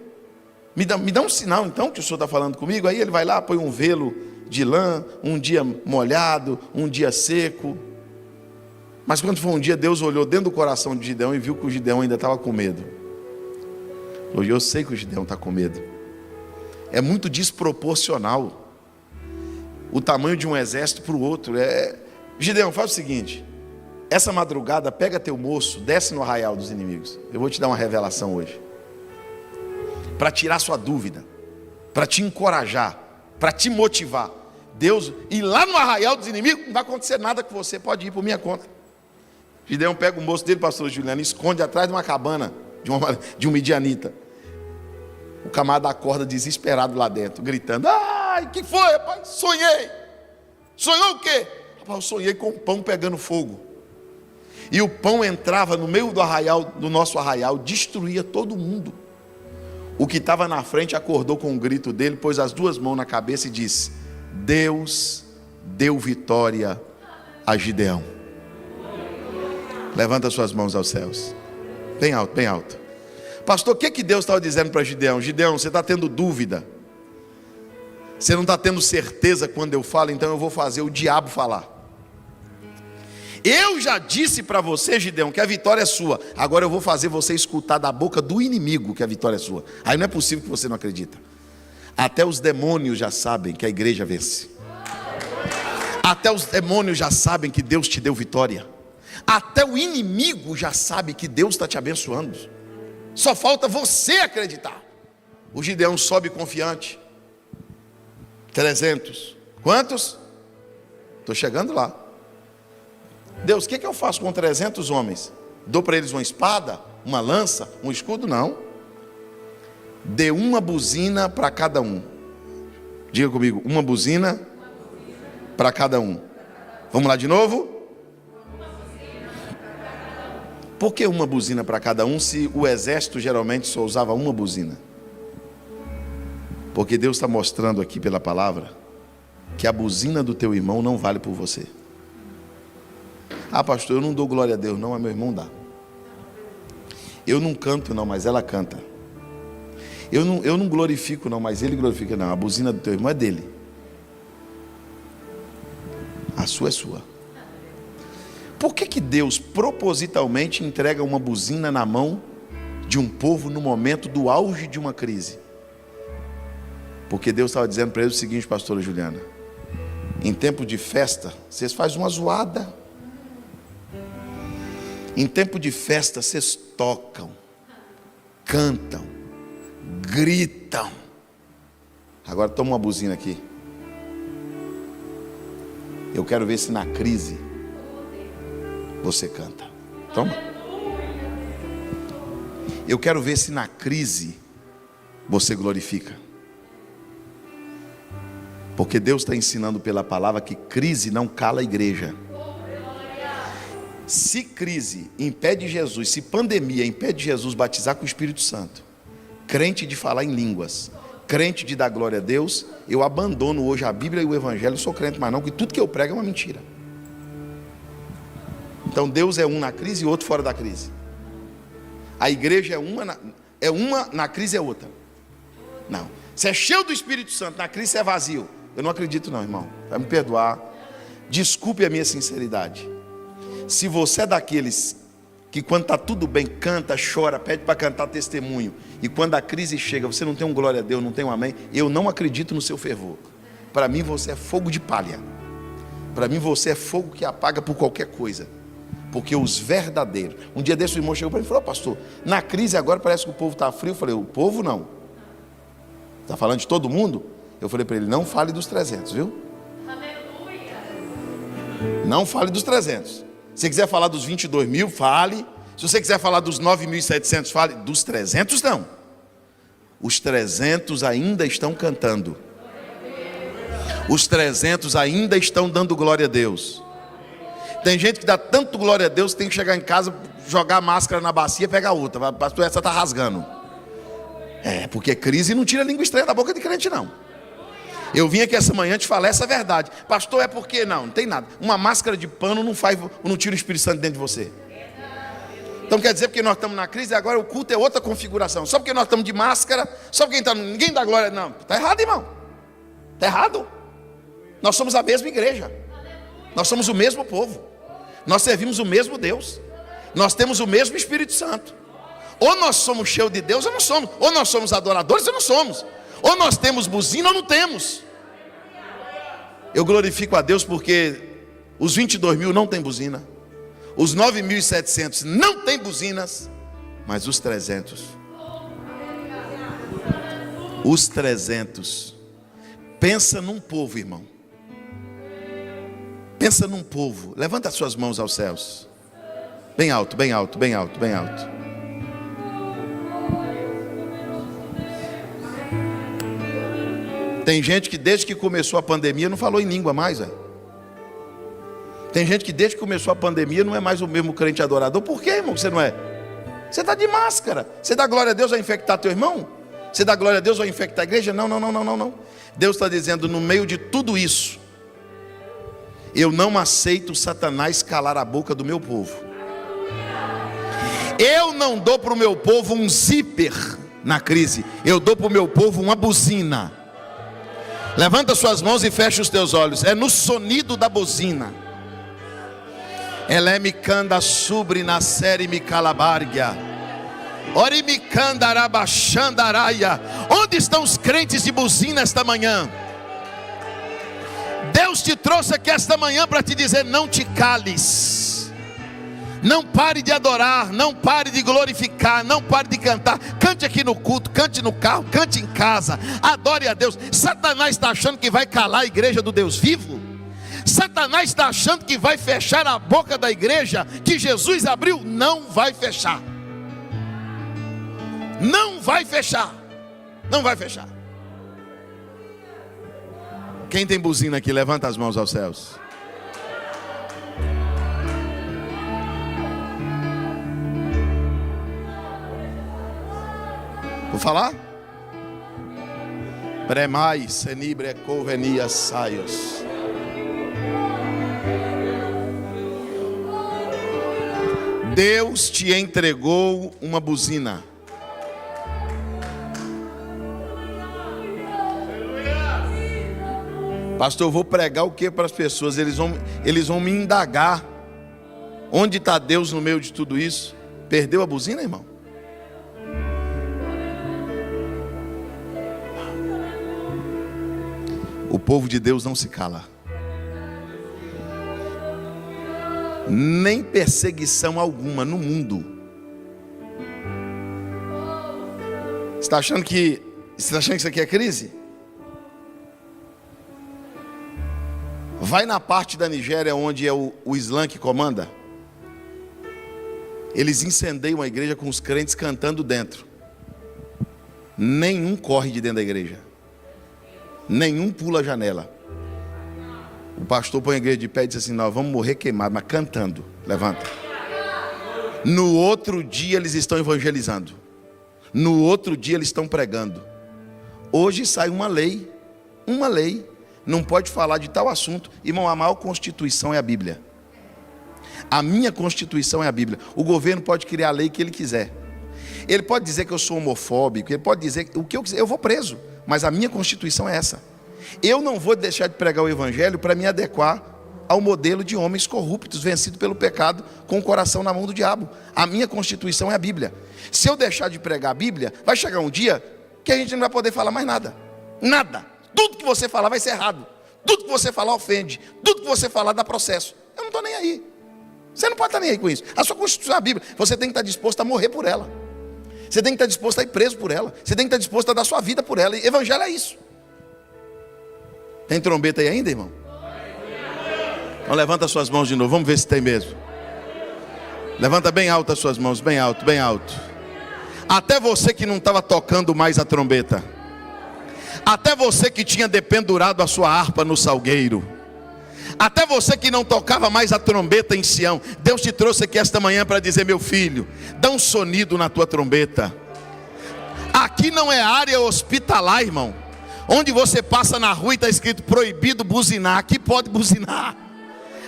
me dá um sinal então que o Senhor está falando comigo. Aí ele vai lá, põe um velo de lã, um dia molhado, um dia seco. Mas quando foi um dia, Deus olhou dentro do coração de Gideão e viu que o Gideão ainda estava com medo. Hoje eu sei que o Gideão está com medo. É muito desproporcional o tamanho de um exército para o outro. Gideão, faz o seguinte, essa madrugada pega teu moço, desce no arraial dos inimigos. Eu vou te dar uma revelação hoje, para tirar sua dúvida, para te encorajar, para te motivar. Deus, e lá no arraial dos inimigos não vai acontecer nada com você, pode ir por minha conta. Gideão pega o moço dele, pastor Juliano, e esconde atrás de uma cabana de um midianita. O camarada acorda desesperado lá dentro, gritando, ai, que foi, rapaz? Sonhei. Sonhou o quê? Rapaz, eu sonhei com o pão pegando fogo. E o pão entrava no meio do arraial, do nosso arraial, destruía todo mundo. O que estava na frente acordou com um grito dele, pôs as duas mãos na cabeça e disse, Deus deu vitória a Gideão. Levanta suas mãos aos céus. Bem alto, bem alto. Pastor, o que Deus estava dizendo para Gideão? Gideão, você está tendo dúvida. Você não está tendo certeza quando eu falo, então eu vou fazer o diabo falar. Eu já disse para você, Gideão, que a vitória é sua. Agora eu vou fazer você escutar da boca do inimigo que a vitória é sua. Aí não é possível que você não acredita. Até os demônios já sabem que a igreja vence. Até os demônios já sabem que Deus te deu vitória. Até o inimigo já sabe que Deus está te abençoando. Só falta você acreditar. O Gideão sobe confiante. 300. Quantos? Estou chegando lá. Deus, o que eu faço com 300 homens? Dou para eles uma espada, uma lança, um escudo? Não. Dê uma buzina para cada um. Diga comigo, uma buzina para cada um. Vamos lá de novo? Por que uma buzina para cada um, se o exército geralmente só usava uma buzina? Porque Deus está mostrando aqui pela palavra que a buzina do teu irmão não vale por você. Ah, pastor, eu não dou glória a Deus não, mas meu irmão dá. Eu não canto não, mas ela canta. Eu não glorifico não, mas ele glorifica não. A buzina do teu irmão é dele. A sua é sua. Por que Deus propositalmente entrega uma buzina na mão de um povo no momento do auge de uma crise? Porque Deus estava dizendo para eles o seguinte, pastora Juliana, em tempo de festa, vocês fazem uma zoada. Em tempo de festa, vocês tocam, cantam, gritam. Agora toma uma buzina aqui. Eu quero ver se na crise você canta. Toma. Eu quero ver se na crise você glorifica. Porque Deus está ensinando pela palavra que crise não cala a igreja. Se crise impede Jesus, se pandemia impede Jesus batizar com o Espírito Santo, crente de falar em línguas, crente de dar glória a Deus, eu abandono hoje a Bíblia e o Evangelho, sou crente mais não, porque tudo que eu prego é uma mentira. Então Deus é um na crise e outro fora da crise. A igreja é uma na crise é outra. Não. Você é cheio do Espírito Santo, na crise você é vazio. Eu não acredito não, irmão. Vai me perdoar. Desculpe a minha sinceridade. Se você é daqueles que quando está tudo bem, canta, chora, pede para cantar testemunho, e quando a crise chega, você não tem um glória a Deus, não tem um amém, eu não acredito no seu fervor. Para mim você é fogo de palha. Para mim você é fogo que apaga por qualquer coisa. Porque os verdadeiros... Um dia desse o irmão chegou para mim e falou: pastor, na crise agora parece que o povo está frio. Eu falei: o povo não. Está falando de todo mundo? Eu falei para ele: não fale dos 300, viu? Aleluia. Não fale dos 300. Se você quiser falar dos 22 mil, fale. Se você quiser falar dos 9.700, fale. Dos 300 não. Os 300 ainda estão cantando. Os 300 ainda estão dando glória a Deus. Tem gente que dá tanto glória a Deus que tem que chegar em casa, jogar a máscara na bacia e pegar outra. Pastor, essa está rasgando. Porque crise não tira língua estranha da boca de crente não. Eu vim aqui essa manhã te falar essa verdade. Pastor, é porque não tem nada. Uma máscara de pano não tira o Espírito Santo dentro de você. Então quer dizer, porque nós estamos na crise, agora o culto é outra configuração. Só porque nós estamos de máscara, só porque ninguém dá glória. Não, está errado, irmão. Está errado. Nós somos a mesma igreja. Nós somos o mesmo povo. Nós servimos o mesmo Deus. Nós temos o mesmo Espírito Santo. Ou nós somos cheios de Deus ou não somos. Ou nós somos adoradores ou não somos. Ou nós temos buzina ou não temos. Eu glorifico a Deus porque os 22 mil não tem buzina. Os 9.700 não tem buzinas. Mas os 300. Os 300. Pensa num povo, irmão. Pensa num povo. Levanta as suas mãos aos céus. Bem alto, bem alto, bem alto, bem alto. Tem gente que desde que começou a pandemia não falou em língua mais. Tem gente que desde que começou a pandemia não é mais o mesmo crente adorador. Por que, irmão, que você não é? Você está de máscara. Você dá glória a Deus, vai infectar teu irmão? Você dá glória a Deus, vai infectar a igreja? Não, não, não, não, não, não. Deus está dizendo, no meio de tudo isso, eu não aceito Satanás calar a boca do meu povo. Eu não dou para o meu povo um zíper na crise. Eu dou para o meu povo uma buzina. Levanta suas mãos e fecha os teus olhos. É no sonido da buzina. Ela é micanda sobre na série micalabarga. Orimicandarabachandaraia. Onde estão os crentes de buzina esta manhã? Deus te trouxe aqui esta manhã para te dizer: não te cales. Não pare de adorar, não pare de glorificar, não pare de cantar. Cante aqui no culto, cante no carro, cante em casa. Adore a Deus. Satanás está achando que vai calar a igreja do Deus vivo? Satanás está achando que vai fechar a boca da igreja que Jesus abriu? Não vai fechar. Não vai fechar. Não vai fechar. Quem tem buzina aqui, levanta as mãos aos céus. Vou falar? Premai, senibre, covenia, saios. Deus te entregou uma buzina. Pastor, eu vou pregar o que para as pessoas? Eles vão me indagar. Onde está Deus no meio de tudo isso? Perdeu a buzina, irmão? O povo de Deus não se cala. Nem perseguição alguma no mundo. Você está achando que isso aqui é crise? Vai na parte da Nigéria onde é o Islã que comanda. Eles incendeiam a igreja com os crentes cantando dentro. Nenhum corre de dentro da igreja. Nenhum pula a janela. O pastor põe a igreja de pé e diz assim: nós vamos morrer queimados, mas cantando. Levanta. No outro dia eles estão evangelizando. No outro dia eles estão pregando. Hoje sai uma lei. Não pode falar de tal assunto. Irmão, a maior constituição é a Bíblia. A minha constituição é a Bíblia. O governo pode criar a lei que ele quiser. Ele pode dizer que eu sou homofóbico. Ele pode dizer o que eu quiser. Eu vou preso. mas a minha constituição é essa. Eu não vou deixar de pregar o evangelho para me adequar ao modelo de homens corruptos, vencidos pelo pecado, com o coração na mão do diabo. A minha constituição é a Bíblia. Se eu deixar de pregar a Bíblia, vai chegar um dia que a gente não vai poder falar mais nada. Nada. Tudo que você falar vai ser errado. Tudo que você falar ofende. Tudo que você falar dá processo. Eu não estou nem aí. Você não pode estar nem aí com isso. A sua constituição é a Bíblia. Você tem que estar disposto a morrer por ela. Você tem que estar disposto a ir preso por ela. Você tem que estar disposto a dar sua vida por ela. E evangelho é isso. Tem trombeta aí ainda, irmão? Então levanta suas mãos de novo. Vamos ver se tem mesmo. Levanta bem alto as suas mãos. Bem alto, bem alto. Até você que não estava tocando mais a trombeta. Até você que tinha dependurado a sua harpa no salgueiro. Até você que não tocava mais a trombeta em Sião. Deus te trouxe aqui esta manhã para dizer: meu filho, dá um sonido na tua trombeta. Aqui não é área hospitalar, irmão, onde você passa na rua e está escrito proibido buzinar. Aqui pode buzinar.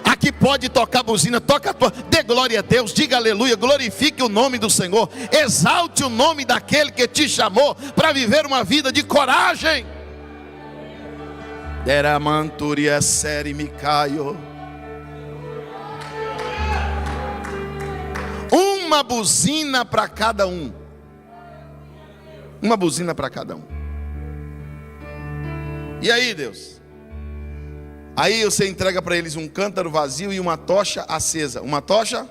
Aqui pode tocar buzina. Toca a tua, dê glória a Deus, diga aleluia, glorifique o nome do Senhor, exalte o nome daquele que te chamou para viver uma vida de coragem. Deramanturia seri micaio. Uma buzina para cada um. Uma buzina para cada um. E aí, Deus? Aí você entrega para eles um cântaro vazio e uma tocha acesa. Uma tocha?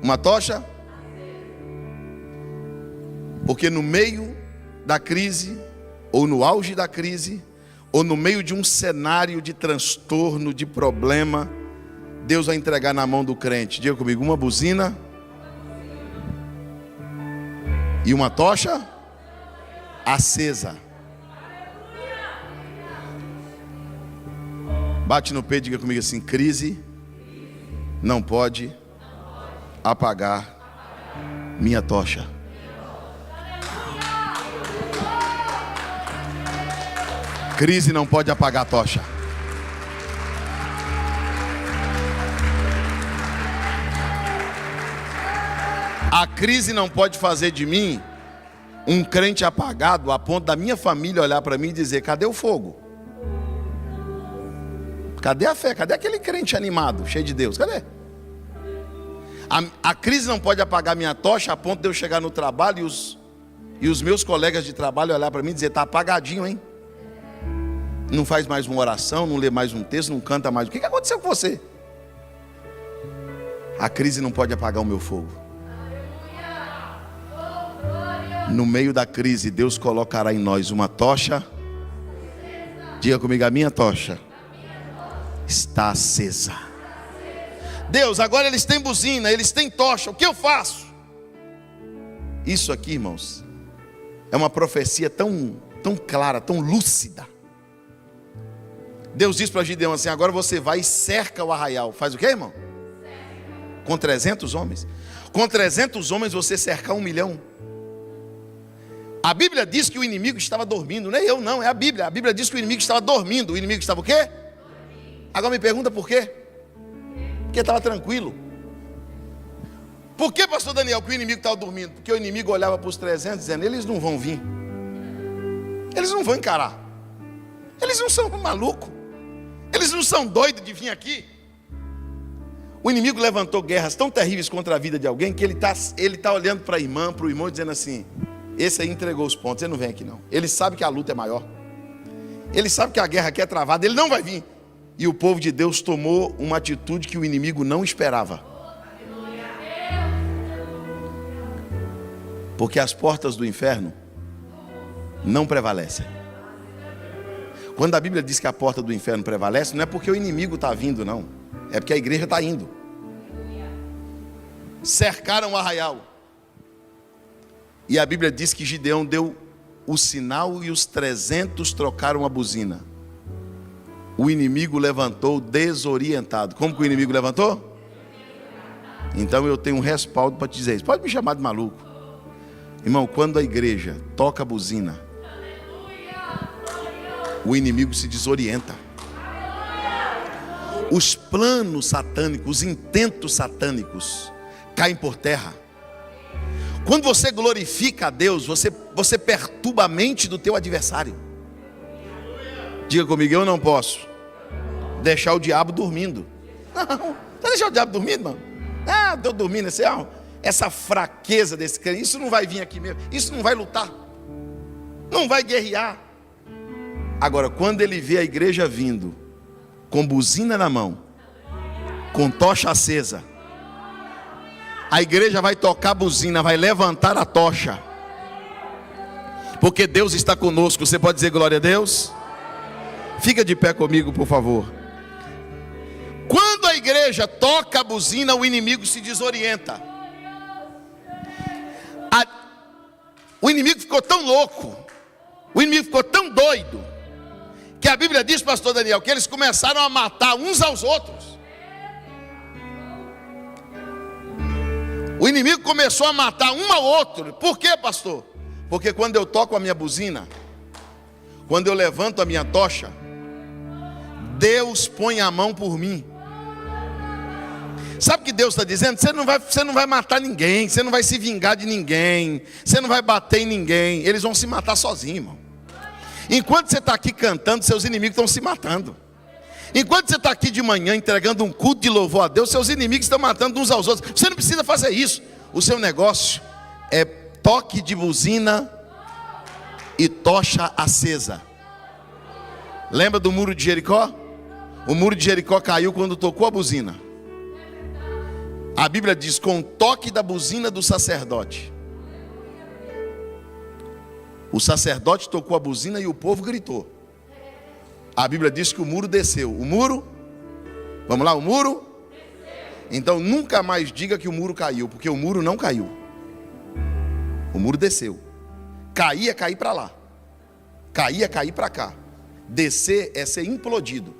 Uma tocha? Porque no meio da crise, ou no auge da crise, ou no meio de um cenário de transtorno, de problema, Deus vai entregar na mão do crente. Diga comigo: uma buzina e uma tocha acesa. Bate no peito e diga comigo assim: crise não pode apagar minha tocha. Crise não pode apagar a tocha. A crise não pode fazer de mim um crente apagado a ponto da minha família olhar para mim e dizer: cadê o fogo? Cadê a fé? Cadê aquele crente animado, cheio de Deus? Cadê? A crise não pode apagar minha tocha a ponto de eu chegar no trabalho e os meus colegas de trabalho olhar para mim e dizer: está apagadinho, hein? Não faz mais uma oração, não lê mais um texto, não canta mais. O que aconteceu com você? A crise não pode apagar o meu fogo. No meio da crise, Deus colocará em nós uma tocha. Diga comigo: a minha tocha está acesa. Deus, agora eles têm buzina, eles têm tocha, o que eu faço? Isso aqui, irmãos, é uma profecia tão clara, tão lúcida. Deus diz para Gideão assim: agora você vai e cerca o arraial. Faz o que, irmão? Com 300 homens. Com 300 homens você cercar 1 milhão. A Bíblia diz que o inimigo estava dormindo. Não é eu não, é a Bíblia. A Bíblia diz que o inimigo estava dormindo. O inimigo estava o quê? Agora me pergunta por quê? Porque estava tranquilo. Por que, pastor Daniel, que o inimigo estava dormindo? Porque o inimigo olhava para os 300 dizendo: eles não vão vir. Eles não vão encarar. Eles não são malucos. Eles não são doidos de vir aqui. O inimigo levantou guerras tão terríveis contra a vida de alguém que ele tá olhando para o irmão dizendo assim: esse aí entregou os pontos, ele não vem aqui não. Ele sabe que a luta é maior. Ele sabe que a guerra aqui é travada, ele não vai vir. E o povo de Deus tomou uma atitude que o inimigo não esperava. Porque as portas do inferno não prevalecem. Quando a Bíblia diz que a porta do inferno prevalece, não é porque o inimigo está vindo, não. É porque a igreja está indo. Cercaram o arraial. E a Bíblia diz que Gideão deu o sinal e os 300 trocaram a buzina. O inimigo levantou desorientado. Como que o inimigo levantou? Então eu tenho um respaldo para te dizer isso. Pode me chamar de maluco. Irmão, quando a igreja toca a buzina, o inimigo se desorienta. Os planos satânicos, os intentos satânicos caem por terra. Quando você glorifica a Deus, você perturba a mente do teu adversário. Diga comigo, eu não posso deixar o diabo dormindo. Não, vai deixar o diabo dormindo, mano? Ah, estou dormindo, essa fraqueza desse crente, isso não vai vir aqui mesmo, isso não vai lutar, não vai guerrear. Agora, quando ele vê a igreja vindo, com buzina na mão, com tocha acesa, a igreja vai tocar a buzina, vai levantar a tocha, porque Deus está conosco. Você pode dizer glória a Deus? Fica de pé comigo, por favor. Quando a igreja toca a buzina, o inimigo se desorienta. O inimigo ficou tão louco, o inimigo ficou tão doido, que a Bíblia diz, pastor Daniel, que eles começaram a matar uns aos outros. O inimigo começou a matar um ao outro. Por quê, pastor? Porque quando eu toco a minha buzina, quando eu levanto a minha tocha, Deus põe a mão por mim. Sabe o que Deus está dizendo? Você não vai matar ninguém, você não vai se vingar de ninguém, você não vai bater em ninguém. Eles vão se matar sozinhos, irmão. Enquanto você está aqui cantando, seus inimigos estão se matando. Enquanto você está aqui de manhã entregando um culto de louvor a Deus, seus inimigos estão matando uns aos outros. Você não precisa fazer isso. O seu negócio é toque de buzina e tocha acesa. Lembra do muro de Jericó? O muro de Jericó caiu quando tocou a buzina. A Bíblia diz, com o toque da buzina do sacerdote. O sacerdote tocou a buzina e o povo gritou. A Bíblia diz que o muro desceu. O muro, vamos lá, o muro? Então nunca mais diga que o muro caiu, porque o muro não caiu. O muro desceu. Cair é cair para lá. Cair é cair para cá. Descer é ser implodido.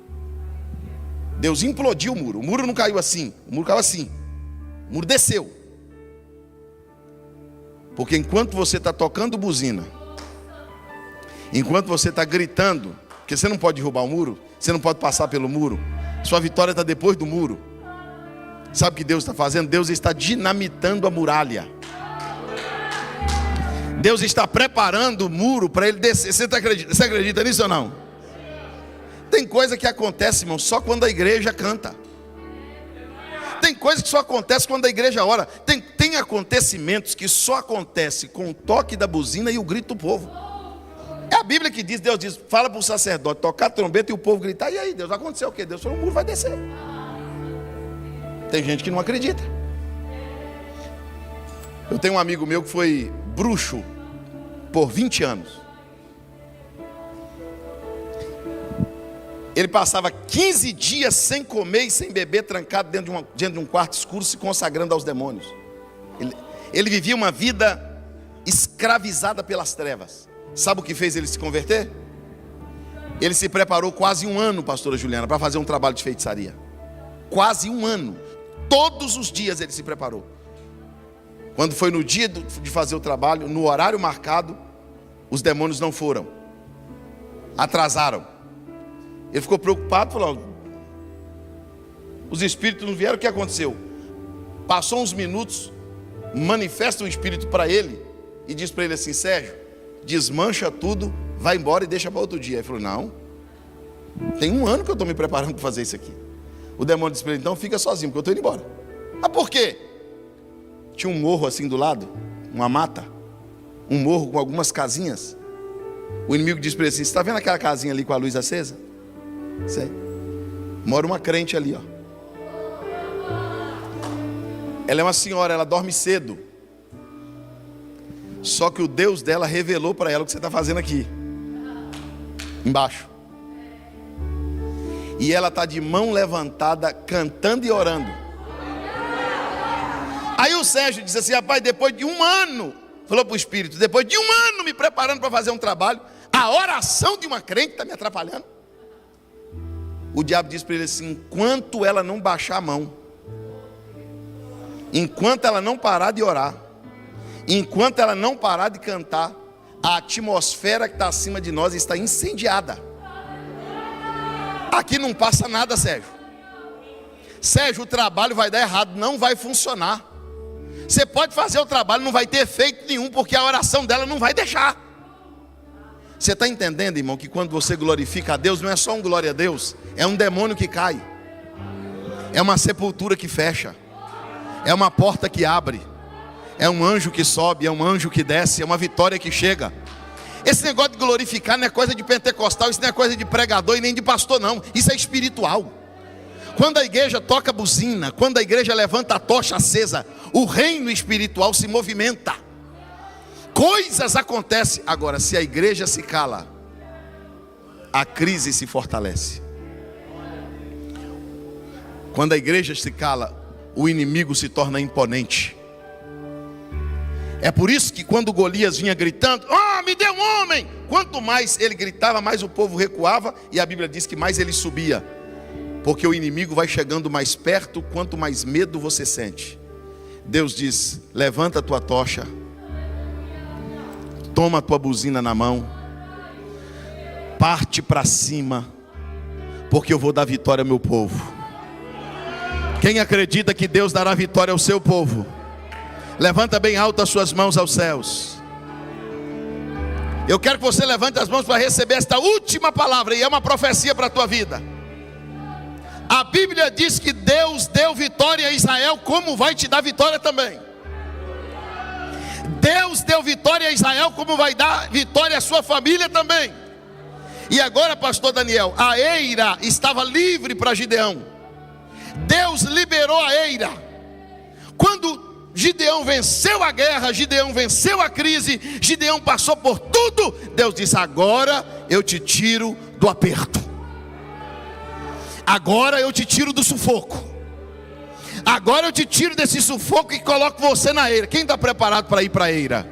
Deus implodiu o muro. O muro não caiu assim, o muro caiu assim. O muro desceu. Porque enquanto você está tocando buzina, enquanto você está gritando, porque você não pode derrubar o muro, você não pode passar pelo muro, sua vitória está depois do muro. Sabe o que Deus está fazendo? Deus está dinamitando a muralha. Deus está preparando o muro para ele descer. Você acredita nisso ou não? Tem coisa que acontece, irmão, só quando a igreja canta. Tem coisa que só acontece quando a igreja ora. Tem acontecimentos que só acontecem com o toque da buzina e o grito do povo. É a Bíblia que diz, Deus diz, fala para o sacerdote tocar a trombeta e o povo gritar. E aí, Deus, aconteceu o quê? Deus falou, o muro vai descer. Tem gente que não acredita. Eu tenho um amigo meu que foi bruxo por 20 anos. Ele passava 15 dias sem comer e sem beber, trancado dentro de um quarto escuro, se consagrando aos demônios. Ele vivia uma vida escravizada pelas trevas. Sabe o que fez ele se converter? Ele se preparou quase um ano, pastora Juliana, para fazer um trabalho de feitiçaria. Quase um ano. Todos os dias ele se preparou. Quando foi no dia de fazer o trabalho, no horário marcado, os demônios não foram. Atrasaram. Ele ficou preocupado, falou, os espíritos não vieram, o que aconteceu? Passou uns minutos, manifesta um espírito para ele e diz para ele assim, Sérgio, desmancha tudo, vai embora e deixa para outro dia. Ele falou, não, tem um ano que eu estou me preparando para fazer isso aqui. O demônio disse para ele, então fica sozinho, porque eu estou indo embora. Ah, por quê? Tinha um morro assim do lado, uma mata, um morro com algumas casinhas. O inimigo disse para ele assim, você está vendo aquela casinha ali com a luz acesa? Sei. Mora uma crente ali, ó. Ela é uma senhora, ela dorme cedo. Só que o Deus dela revelou para ela o que você está fazendo aqui embaixo. E ela está de mão levantada, cantando e orando. Aí o Sérgio disse assim, rapaz, depois de um ano, falou para o Espírito, depois de um ano me preparando para fazer um trabalho, a oração de uma crente está me atrapalhando. O diabo disse para ele assim, enquanto ela não baixar a mão, enquanto ela não parar de orar, enquanto ela não parar de cantar, a atmosfera que está acima de nós está incendiada. Aqui não passa nada, Sérgio. Sérgio, o trabalho vai dar errado, não vai funcionar. Você pode fazer o trabalho, não vai ter efeito nenhum, porque a oração dela não vai deixar. Você está entendendo, irmão, que quando você glorifica a Deus, não é só um glória a Deus, é um demônio que cai, é uma sepultura que fecha, é uma porta que abre, é um anjo que sobe, é um anjo que desce, é uma vitória que chega. Esse negócio de glorificar não é coisa de pentecostal, isso não é coisa de pregador e nem de pastor não, isso é espiritual. Quando a igreja toca buzina, quando a igreja levanta a tocha acesa, o reino espiritual se movimenta, coisas acontecem. Agora, se a igreja se cala, a crise se fortalece. Quando a igreja se cala, o inimigo se torna imponente. É por isso que quando Golias vinha gritando, me dê um homem, quanto mais ele gritava, mais o povo recuava, e a Bíblia diz que mais ele subia, porque o inimigo vai chegando mais perto, quanto mais medo você sente. Deus diz, levanta a tua tocha, toma a tua buzina na mão, parte para cima, porque eu vou dar vitória ao meu povo. Quem acredita que Deus dará vitória ao seu povo? Levanta bem alto as suas mãos aos céus. Eu quero que você levante as mãos para receber esta última palavra, e é uma profecia para a tua vida. A Bíblia diz que Deus deu vitória a Israel, como vai te dar vitória também. Deus deu vitória a Israel, como vai dar vitória à sua família também. E agora, pastor Daniel, a eira estava livre para Gideão. Deus liberou a eira. Quando Gideão venceu a guerra, Gideão venceu a crise, Gideão passou por tudo, Deus disse, agora eu te tiro do aperto, agora eu te tiro do sufoco, agora eu te tiro desse sufoco e coloco você na eira. Quem está preparado para ir para a eira?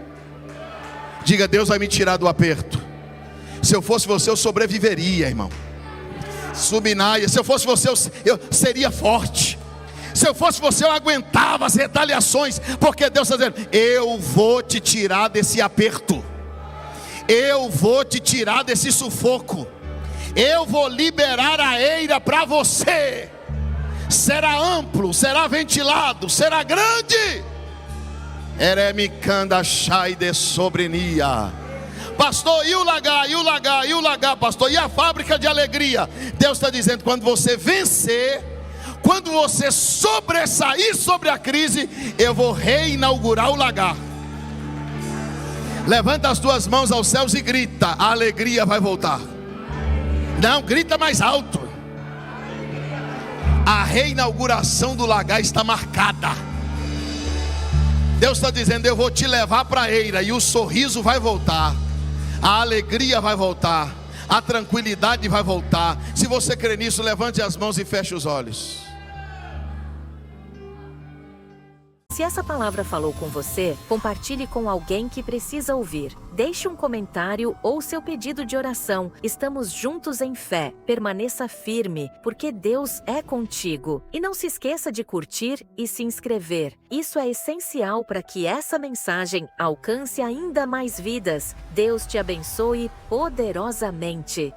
Diga, Deus vai me tirar do aperto. Se eu fosse você, eu sobreviveria, irmão. Subnaia, se eu fosse você, eu seria forte. Se eu fosse você, eu aguentava as retaliações, porque Deus está dizendo, eu vou te tirar desse aperto, eu vou te tirar desse sufoco, eu vou liberar a eira para você. Será amplo, será ventilado, será grande. Eremicanda Shai de sobrenia. Pastor, e o lagar, pastor, e a fábrica de alegria? Deus está dizendo, quando você vencer, quando você sobressair sobre a crise, eu vou reinaugurar o lagar. Levanta as tuas mãos aos céus e grita, a alegria vai voltar. Não, grita mais alto. A reinauguração do lagar está marcada. Deus está dizendo, eu vou te levar para a eira, e o sorriso vai voltar, a alegria vai voltar, a tranquilidade vai voltar. Se você crê nisso, levante as mãos e feche os olhos. Se essa palavra falou com você, compartilhe com alguém que precisa ouvir. Deixe um comentário ou seu pedido de oração. Estamos juntos em fé. Permaneça firme, porque Deus é contigo. E não se esqueça de curtir e se inscrever. Isso é essencial para que essa mensagem alcance ainda mais vidas. Deus te abençoe poderosamente.